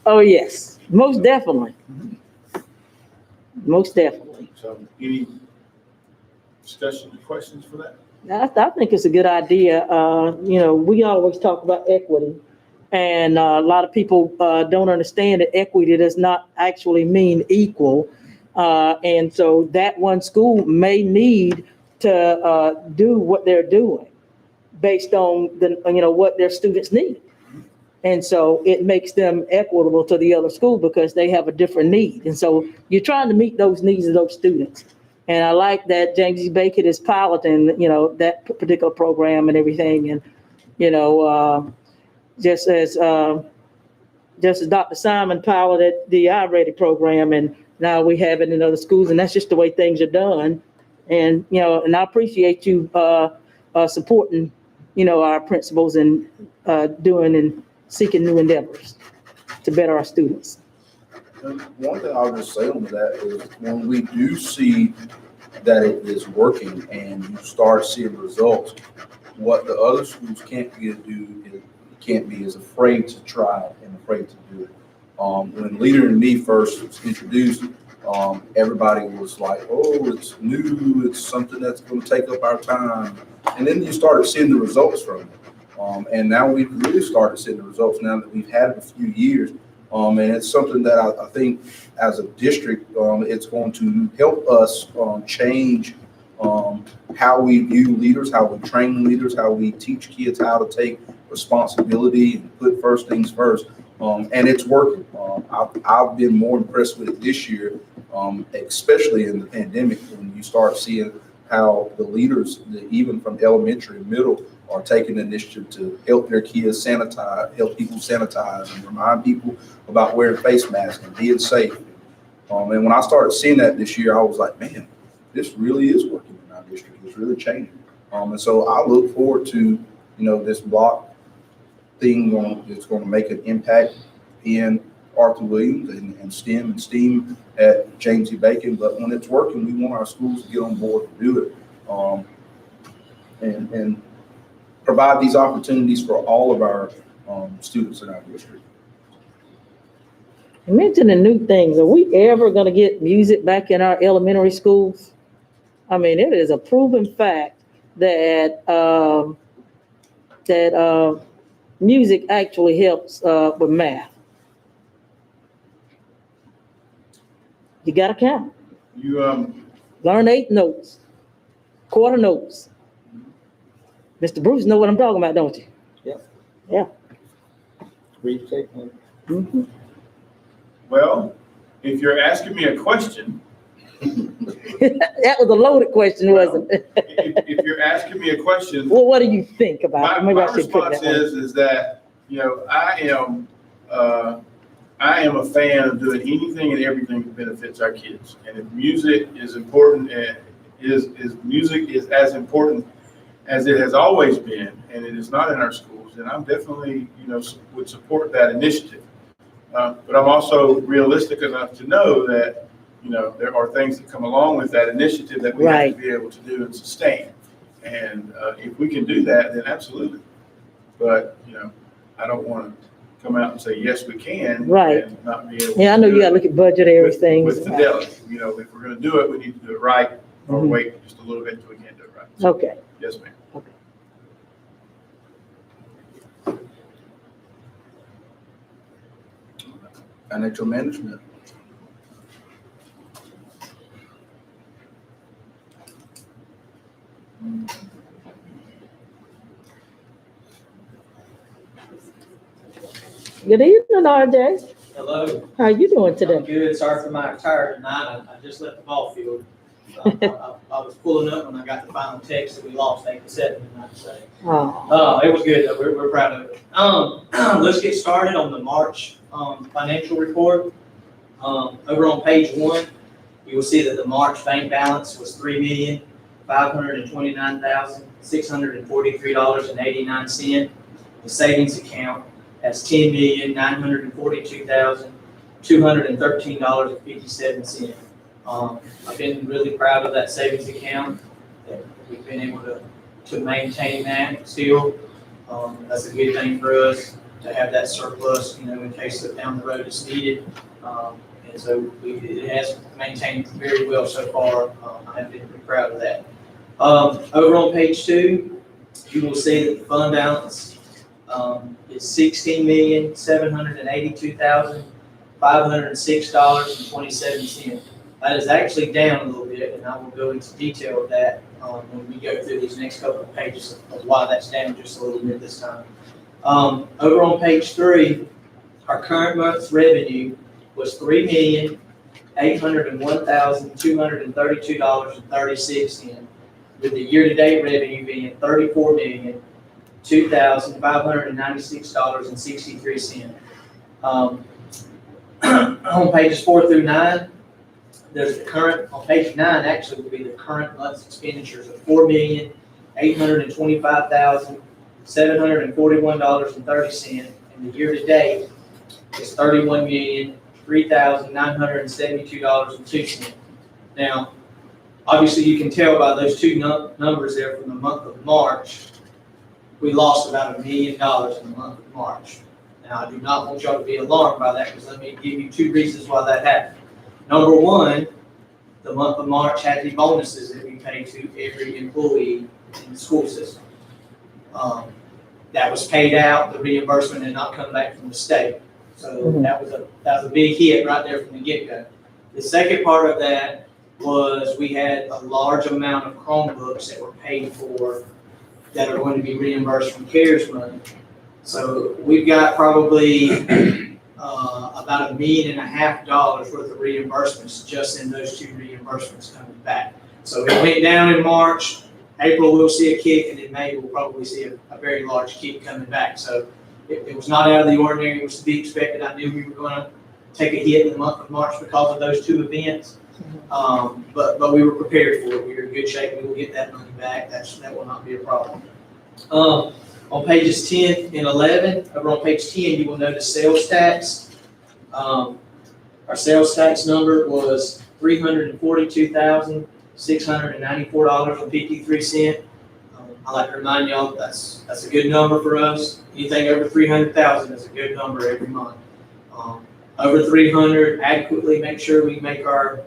Speaker 2: Oh, yes, most definitely. Most definitely.
Speaker 6: So any discussion or questions for that?
Speaker 2: I think it's a good idea. We always talk about equity, and a lot of people don't understand that equity does not actually mean equal. And so that one school may need to do what they're doing based on what their students need. And so it makes them equitable to the other school because they have a different need. And so you're trying to meet those needs of those students. And I like that James E. Bacon is piloting, that particular program and everything. And, just as Dr. Simon piloted the I-Ready program, and now we have it in other schools, and that's just the way things are done. And, and I appreciate you supporting, our principals and doing and seeking new endeavors to better our students.
Speaker 3: And one thing I'll just say on that is when we do see that it is working and you start seeing results, what the other schools can't be as afraid to try and afraid to do it. When Leader in Me first was introduced, everybody was like, oh, it's new, it's something that's going to take up our time. And then you started seeing the results from it. And now we've really started seeing the results now that we've had it a few years. And it's something that I think as a district, it's going to help us change how we view leaders, how we train leaders, how we teach kids how to take responsibility and put first things first. And it's working. I've been more impressed with it this year, especially in the pandemic, when you start seeing how the leaders, even from elementary and middle, are taking the initiative to help their kids sanitize, help people sanitize, and remind people about wearing face masks and being safe. And when I started seeing that this year, I was like, man, this really is working in our district. It's really changing. And so I look forward to, this block thing that's going to make an impact in Arthur Williams and STEM and STEAM at James E. Bacon. But when it's working, we want our schools to get on board to do it. And provide these opportunities for all of our students in our district.
Speaker 2: You mentioned the new things. Are we ever going to get music back in our elementary schools? I mean, it is a proven fact that music actually helps with math. You got to count.
Speaker 6: You,
Speaker 2: Learn 8 notes, quarter notes. Mr. Bruce know what I'm talking about, don't you?
Speaker 4: Read tape one.
Speaker 2: Mm-hmm.
Speaker 6: well, if you're asking me a question,
Speaker 2: That was a loaded question, wasn't it?
Speaker 6: if you're asking me a question,
Speaker 2: Well, what do you think about it?
Speaker 6: my
Speaker 2: Maybe I should put it
Speaker 6: response
Speaker 2: that way.
Speaker 6: is that, I am a fan of doing anything and everything that benefits our kids. And if music is important, and music is as important as it has always been, and it is not in our schools, then I'm definitely, would support that initiative. But I'm also realistic enough to know that, there are things that come along with that initiative that we have to be able to do and sustain. And if we can do that, then absolutely. But, I don't want to come out and say, yes, we can.
Speaker 2: Right.
Speaker 6: And not be able
Speaker 2: Yeah, I
Speaker 6: to
Speaker 2: know
Speaker 6: do
Speaker 2: you gotta
Speaker 6: it
Speaker 2: look at budgetary things.
Speaker 6: with fidelity. If we're going to do it, we need to do it right, or
Speaker 2: Mhm.
Speaker 6: wait just a little bit until we can do it right. So,
Speaker 2: Okay.
Speaker 6: yes, ma'am.
Speaker 3: Financial management.
Speaker 2: Good evening, RJ.
Speaker 8: Hello,
Speaker 2: How you doing
Speaker 8: I'm
Speaker 2: today?
Speaker 8: good. Sorry for my attire tonight. I just left the ball field. I was pulling up when I got the final text that we lost 8-7 tonight. So,
Speaker 2: Oh,
Speaker 8: it was good though. We're proud of it. Let's get started on the March financial report. Over on page 1, you will see that the March bank balance was $3,529,643.89. The savings account has $10,942,213.57. I've been really proud of that savings account, that we've been able to maintain that still. That's a good thing for us to have that surplus, in case that down the road it's needed. And so it has maintained very well so far. I have been pretty proud of that. Over on page 2, you will see that the fund balance is $16,782,506.27. That is actually down a little bit, and I will go into detail of that when we go through these next couple of pages of why that's down just a little bit this time. Over on page 3, our current month's revenue was $3,801,232.36, with the year-to-date revenue being $34,002,596.63. On pages 4 through 9, there's the current, on page 9 actually would be the current month's expenditures of $4,825,741.30, and the year-to-date is $31,003,972.02. Now, obviously, you can tell by those two numbers there from the month of March, we lost about $1 million in the month of March. Now, I do not want y'all to be alarmed by that, because let me give you 2 reasons why that happened. Number one, the month of March had the bonuses that we pay to every employee in the school system. That was paid out, the reimbursement had not come back from the state. So that was a big hit right there from the get-go. The second part of that was we had a large amount of Chromebooks that were paid for that are going to be reimbursed from CARES money. So we've got probably about $1.5 million worth of reimbursements just in those 2 reimbursements coming back. So it went down in March. April we'll see a kick, and in May we'll probably see a very large kick coming back. So it was not out of the ordinary. It was to be expected. I knew we were going to take a hit in the month of March because of those 2 events. But we were prepared for it. We were in good shape. We will get that money back. That will not be a problem. On pages 10 and 11, over on page 10, you will notice sales tax. Our sales tax number was $342,694.53. I like to remind y'all that's a good number for us. Anything over 300,000 is a good number every month. Over 300, adequately make sure we make our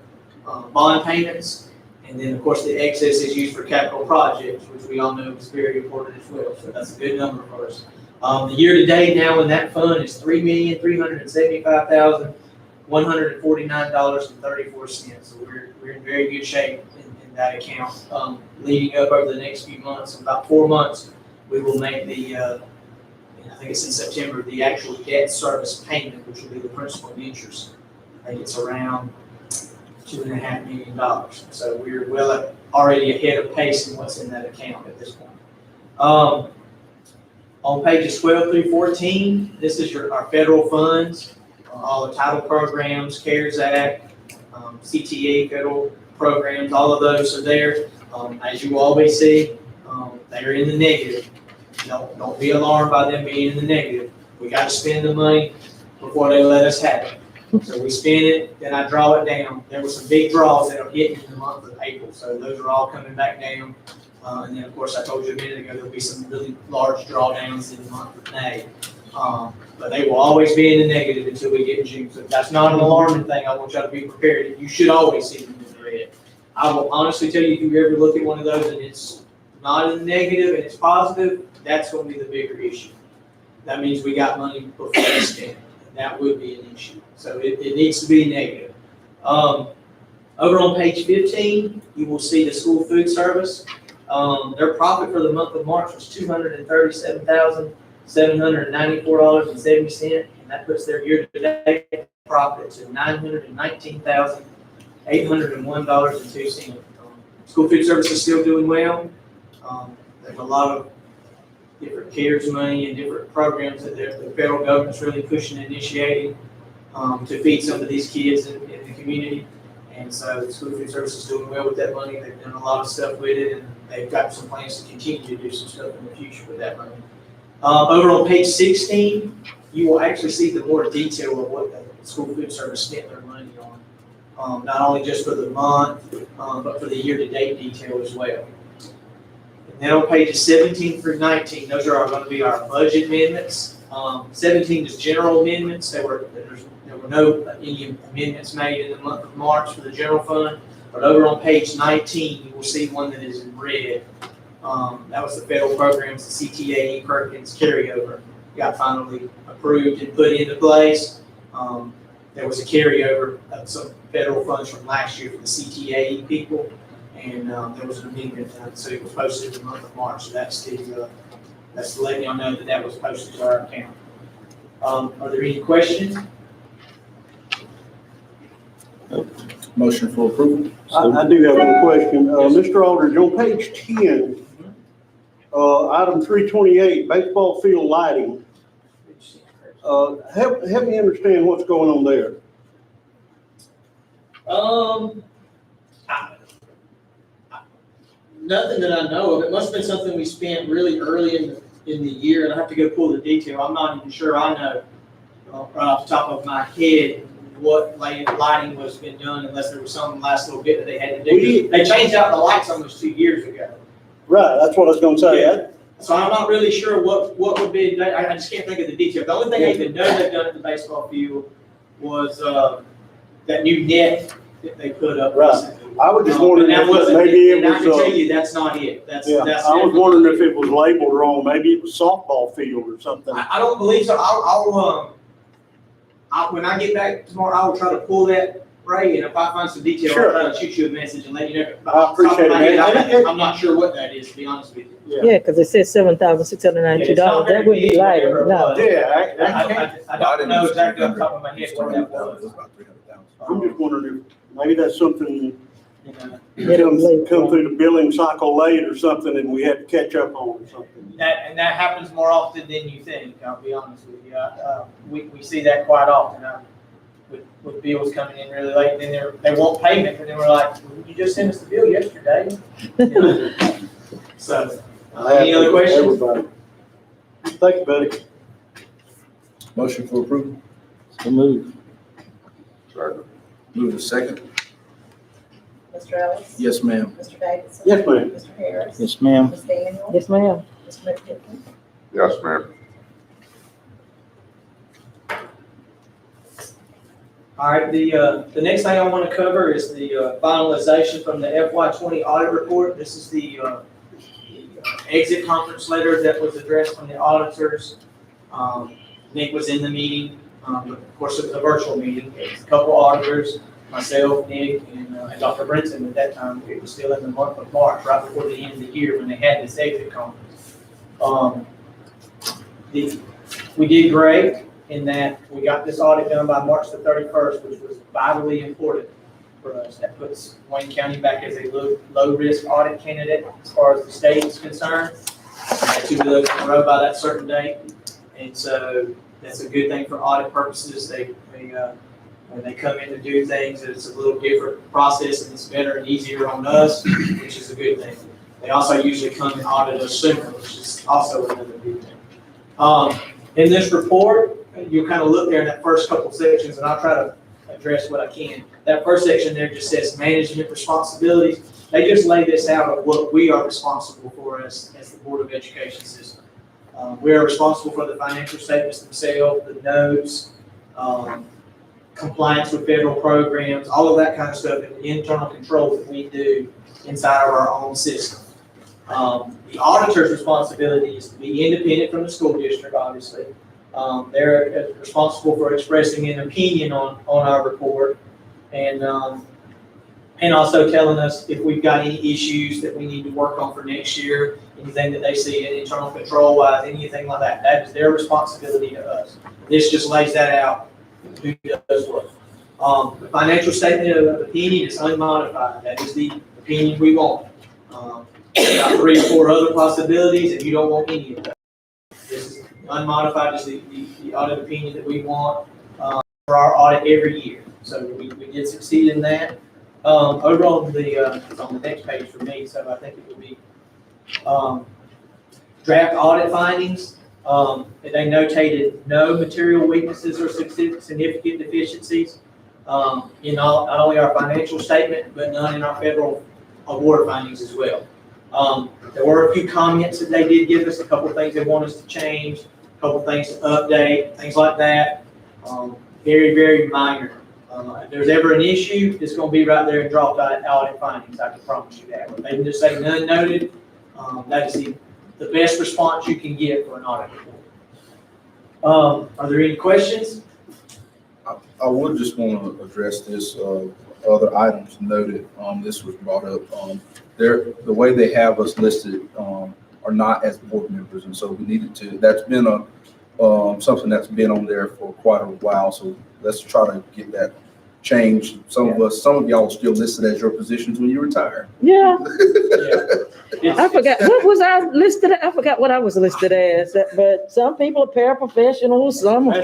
Speaker 8: bond payments. And then, of course, the excess is used for capital projects, which we all know is very important as well. So that's a good number for us. The year-to-date now in that fund is $3,375,149.34. So we're in very good shape in that account. Leading up over the next few months, in about 4 months, we will make the, I think it's in September, the actual debt service payment, which will be the principal and interest. I think it's around $2.5 million. So we're already ahead of pace in what's in that account at this point. On pages 12 through 14, this is our federal funds, all the title programs, CARES Act, CTA federal programs, all of those are there. As you always see, they're in the negative. Don't be alarmed by them being in the negative. We got to spend the money before they let us have it. So we spend it, then I draw it down. There were some big draws that are hitting in the month of April, so those are all coming back down. And then, of course, I told you a minute ago, there'll be some really large drawdowns in the month of May. But they will always be in the negative until we get in June. So that's not an alarming thing. I want y'all to be prepared. You should always see them in the red. I will honestly tell you, if you ever look at one of those and it's not in the negative and it's positive, that's going to be the bigger issue. That means we got money before we spend. That would be an issue. So it needs to be negative. Over on page 15, you will see the school food service. Their profit for the month of March was $237,794.70, and that puts their year-to-date profit to $919,801.02. School food service is still doing well. There's a lot of different CARES money and different programs that the federal government's really pushing and initiating to feed some of these kids in the community. And so the school food service is doing well with that money. They've done a lot of stuff with it, and they've got some plans to continue to do some stuff in the future with that money. Over on page 16, you will actually see the more detail of what the school food service spent their money on. Not only just for the month, but for the year-to-date detail as well. Then on pages 17 through 19, those are going to be our budget amendments. 17 is general amendments. There were no any amendments made in the month of March for the general fund. But over on page 19, you will see one that is in red. That was the federal programs, the CTAE Perkins carryover. Got finally approved and put into place. There was a carryover of some federal funds from last year for the CTAE people. And there was an amendment, so it was posted in the month of March. So that's the that's letting y'all know that that was posted to our account. Are there any questions?
Speaker 3: Motion for approval.
Speaker 7: I do have one question. Mr. Aldridge, on page 10, item 328, baseball field lighting. Help me understand what's going on there.
Speaker 8: Nothing that I know of. It must have been something we spent really early in the year, and I have to go pull the detail. I'm not even sure I know, right off the top of my head, what lighting was been done, unless there was some last little bit that they had to do. They changed out the lights almost 2 years ago.
Speaker 7: Right, that's what I was gonna say.
Speaker 8: So I'm not really sure what would be, I just can't think of the detail. The only thing I even know they've done at the baseball field was, that new net that they put up
Speaker 7: Right.
Speaker 8: recently.
Speaker 7: I was just wondering
Speaker 8: And that
Speaker 7: if
Speaker 8: wasn't-
Speaker 7: maybe it
Speaker 8: and I can
Speaker 7: was,
Speaker 8: tell you, that's not it. That's
Speaker 7: I was wondering if it was labeled wrong. Maybe it was softball field or something.
Speaker 8: I don't believe so. When I get back tomorrow, I will try to pull that, Ray, and if I find some detail,
Speaker 7: Sure.
Speaker 8: I'll try to shoot you a message and let you know.
Speaker 7: I appreciate it, man.
Speaker 8: I'm not sure what that is, to be honest with you.
Speaker 2: Yeah, because it says $7,692. That wouldn't be lighting, no.
Speaker 7: Yeah,
Speaker 8: I don't know exactly off the top of my head what that was.
Speaker 7: I'm just wondering if maybe that's something
Speaker 8: You know.
Speaker 7: that come through the billing cycle late or something and we had to catch up on or something.
Speaker 8: That happens more often than you think, I'll be honest with you. We see that quite often, with bills coming in really late, and then they want payment, and then we're like, well, you just sent us the bill yesterday. You know? So, any other questions?
Speaker 7: Everybody. Thank you, buddy.
Speaker 3: Motion for approval.
Speaker 4: So move.
Speaker 1: Second.
Speaker 3: Move to second.
Speaker 5: Mr. Ellis?
Speaker 3: Yes, ma'am.
Speaker 5: Mr. Davidson?
Speaker 7: Yes, ma'am.
Speaker 5: Mr. Harris?
Speaker 4: Yes, ma'am.
Speaker 5: Ms. Daniel?
Speaker 2: Yes, ma'am.
Speaker 5: Mr. McDaniel?
Speaker 1: Yes, ma'am.
Speaker 8: All right, the next thing I want to cover is the finalization from the FY20 audit report. This is the exit conference letter that was addressed from the auditors. Nick was in the meeting, but of course it was a virtual meeting. It was a couple auditors, myself, Nick, and Dr. Brinson at that time. It was still in the month of March, right before the end of the year when they had this exit conference. We did great in that we got this audit done by March the 31st, which was vitally important for us. That puts Wayne County back as a low-risk audit candidate as far as the state is concerned. Two of those in a row by that certain date. And so that's a good thing for audit purposes. When they come in to do things, it's a little different process and it's better and easier on us, which is a good thing. They also usually come and audit us sooner, which is also another good thing. In this report, you'll kind of look there in that first couple sections, and I'll try to address what I can. That first section there just says management responsibilities. They just lay this out of what we are responsible for as the Board of Education system. We are responsible for the financial statements themselves, the notes, compliance with federal programs, all of that kind of stuff, and the internal controls that we do inside of our own system. The auditor's responsibility is to be independent from the school district, obviously. They're responsible for expressing an opinion on our report and also telling us if we've got any issues that we need to work on for next year, anything that they see in internal control wise, anything like that. That is their responsibility to us. This just lays that out. Who does what. The financial statement of opinion is unmodified. That is the opinion we want. Got 3 or 4 other possibilities, and you don't want any of that. This is unmodified, is the audit opinion that we want for our audit every year. So we did succeed in that. Over on it's on the next page for me, so I think it would be draft audit findings. They notated no material weaknesses or significant deficiencies in not only our financial statement, but none in our federal award findings as well. There were a few comments that they did give us, a couple of things they want us to change, a couple of things to update, things like that. Very, very minor. If there's ever an issue, it's going to be right there in draft audit findings. I can promise you that. If they can just say none noted, that is the best response you can get for an audit report. Are there any questions?
Speaker 3: I would just want to address this, other items noted. This was brought up. The way they have us listed, our are not as board members. And so we needed to, that's been something that's been on there for quite a while. So let's try to get that changed. Some of y'all are still listed as your positions when you retire.
Speaker 2: Yeah,
Speaker 8: Yeah.
Speaker 2: I forgot, what was I listed, I forgot what I was listed as, but some people are paraprofessionals, some are.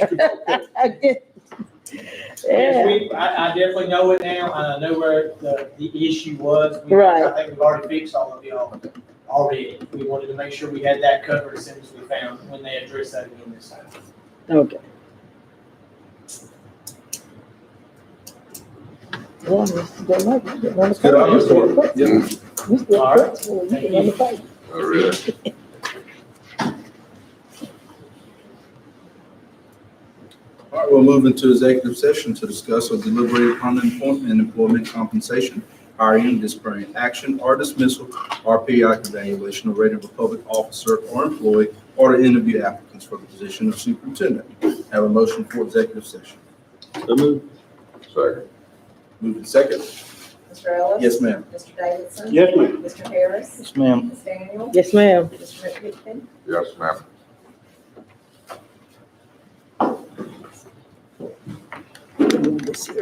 Speaker 8: Yes,
Speaker 2: Yeah,
Speaker 8: I definitely know it now, and I know where the issue was.
Speaker 2: Right.
Speaker 8: I think we've already fixed all of y'all already. We wanted to make sure we had that covered as soon as we found, when they addressed that again this time.
Speaker 2: okay. Yeah, Mr. Mike, you get on the
Speaker 3: Good
Speaker 2: phone.
Speaker 3: report.
Speaker 2: Mr.
Speaker 8: All right.
Speaker 2: Principal, you get on the phone.
Speaker 1: Oh, really?
Speaker 3: All right, we'll move into executive session to discuss or deliberate upon employment and employment compensation, hiring, disciplinary action, or dismissal, or periodic evaluation or rating of a public officer or employee, or to interview applicants for the position of superintendent. Have a motion for executive session.
Speaker 4: So move.
Speaker 1: Second.
Speaker 3: Move in second.
Speaker 5: Mr. Ellis?
Speaker 3: Yes, ma'am.
Speaker 5: Mr. Davidson?
Speaker 7: Yes, ma'am.
Speaker 5: Mr. Harris?
Speaker 4: Yes, ma'am.
Speaker 5: Ms. Daniel?
Speaker 2: Yes, ma'am.
Speaker 5: Mr. McPherson?
Speaker 1: Yes, ma'am.
Speaker 2: Let's see.